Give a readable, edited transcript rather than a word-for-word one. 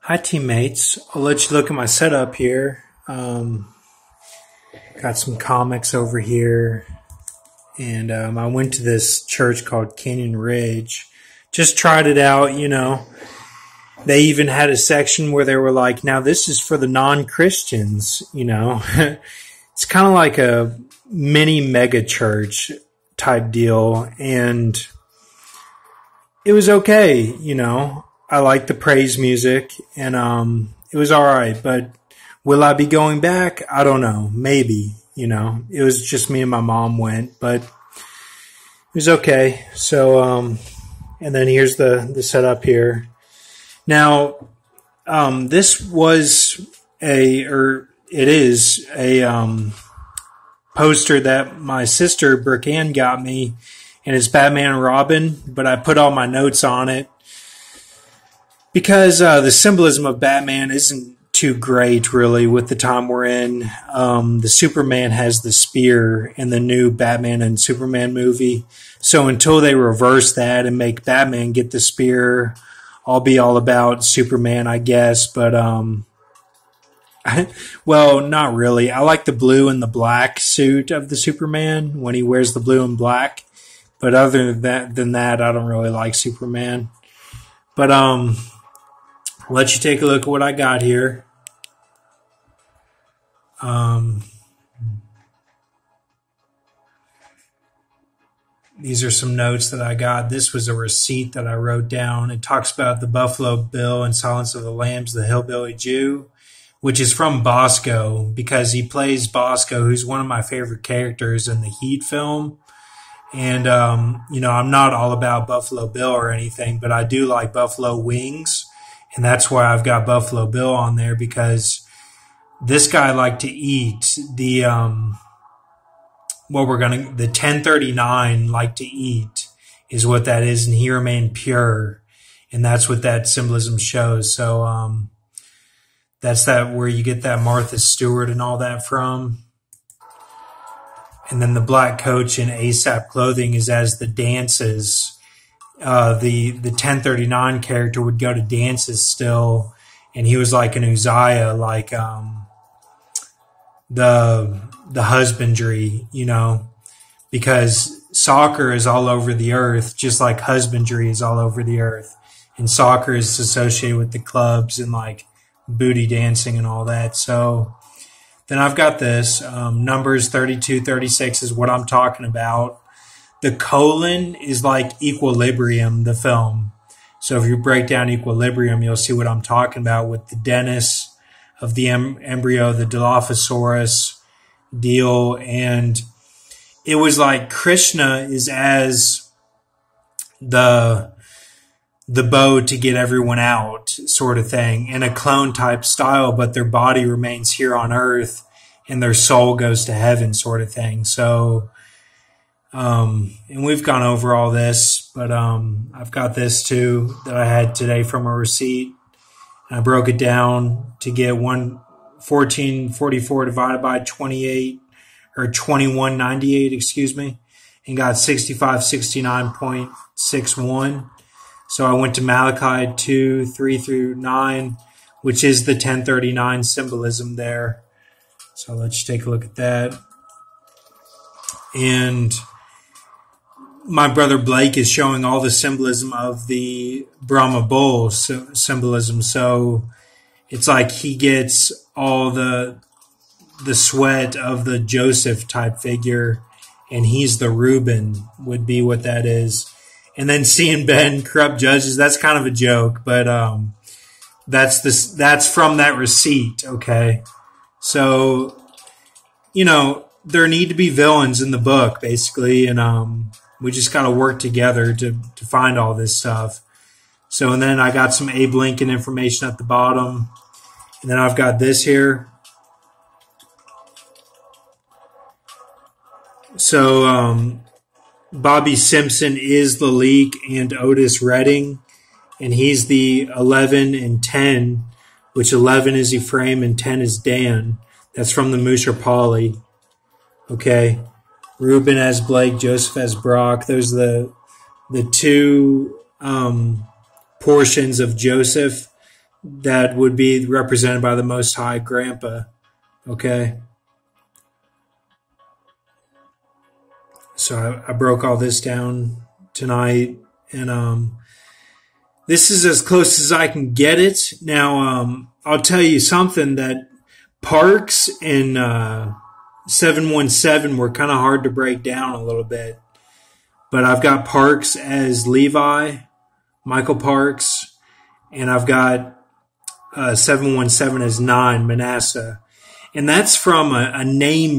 Hi, teammates. I'll let you look at my setup here. Got some comics over here, and I went to this church called Canyon Ridge. Just tried it out, you know. They even had a section where they were like, now this is for the non-Christians, you know. It's kind of like a mini mega church type deal, and it was okay, you know. I liked the praise music, and it was all right. But will I be going back? I don't know. Maybe, you know. It was just me and my mom went, but it was okay. So, and then here's the setup here. Now, this was it is a poster that my sister Brooke Ann got me, and it's Batman and Robin. But I put all my notes on it, because the symbolism of Batman isn't too great, really, with the time we're in. The Superman has the spear in the new Batman and Superman movie. So until they reverse that and make Batman get the spear, I'll be all about Superman, I guess. But, well, not really. I like the blue and the black suit of the Superman when he wears the blue and black. But other than that, I don't really like Superman. But, I'll let you take a look at what I got here. These are some notes that I got. This was a receipt that I wrote down. It talks about the Buffalo Bill and Silence of the Lambs, the Hillbilly Jew, which is from Bosco, because he plays Bosco, who's one of my favorite characters in the Heat film. And, you know, I'm not all about Buffalo Bill or anything, but I do like buffalo wings. And that's why I've got Buffalo Bill on there, because this guy liked to eat the 1039 like to eat is what that is. And he remained pure. And that's what that symbolism shows. So, that's that where you get that Martha Stewart and all that from. And then the black coach in ASAP clothing is as the dances. The 1039 character would go to dances still, and he was like an Uzziah, like the husbandry, you know, because soccer is all over the earth, just like husbandry is all over the earth, and soccer is associated with the clubs and like booty dancing and all that. So then I've got this Numbers 32:36 is what I'm talking about. The colon is like Equilibrium, the film. So if you break down Equilibrium, you'll see what I'm talking about with the Dennis of the embryo, the Dilophosaurus deal. And it was like Krishna is as the bow to get everyone out sort of thing, in a clone type style, but their body remains here on earth and their soul goes to heaven sort of thing. So, and we've gone over all this, but I've got this too that I had today from a receipt. And I broke it down to get 1444 divided by 28 or 2198, excuse me, and got 6569.61. So I went to Malachi 2:3-9, which is the 1039 symbolism there. So let's take a look at that. And my brother Blake is showing all the symbolism of the Brahma bull symbolism. So it's like he gets all the sweat of the Joseph type figure, and he's the Reuben would be what that is. And then seeing Ben corrupt judges, that's kind of a joke, but that's from that receipt, okay? So, you know, there need to be villains in the book, basically, and we just got to work together to find all this stuff. So, and then I got some Abe Lincoln information at the bottom. And then I've got this here. So, Bobby Simpson is the Leak and Otis Redding. And he's the 11 and 10, which 11 is Ephraim and 10 is Dan. That's from the Musher Polly. Okay. Reuben as Blake, Joseph as Brock. Those are the two portions of Joseph that would be represented by the Most High Grandpa. Okay. So I broke all this down tonight, and this is as close as I can get it. Now, I'll tell you something, that Parks and 717 were kind of hard to break down a little bit. But I've got Parks as Levi, Michael Parks, and I've got 717 as 9, Manasseh. And that's from a name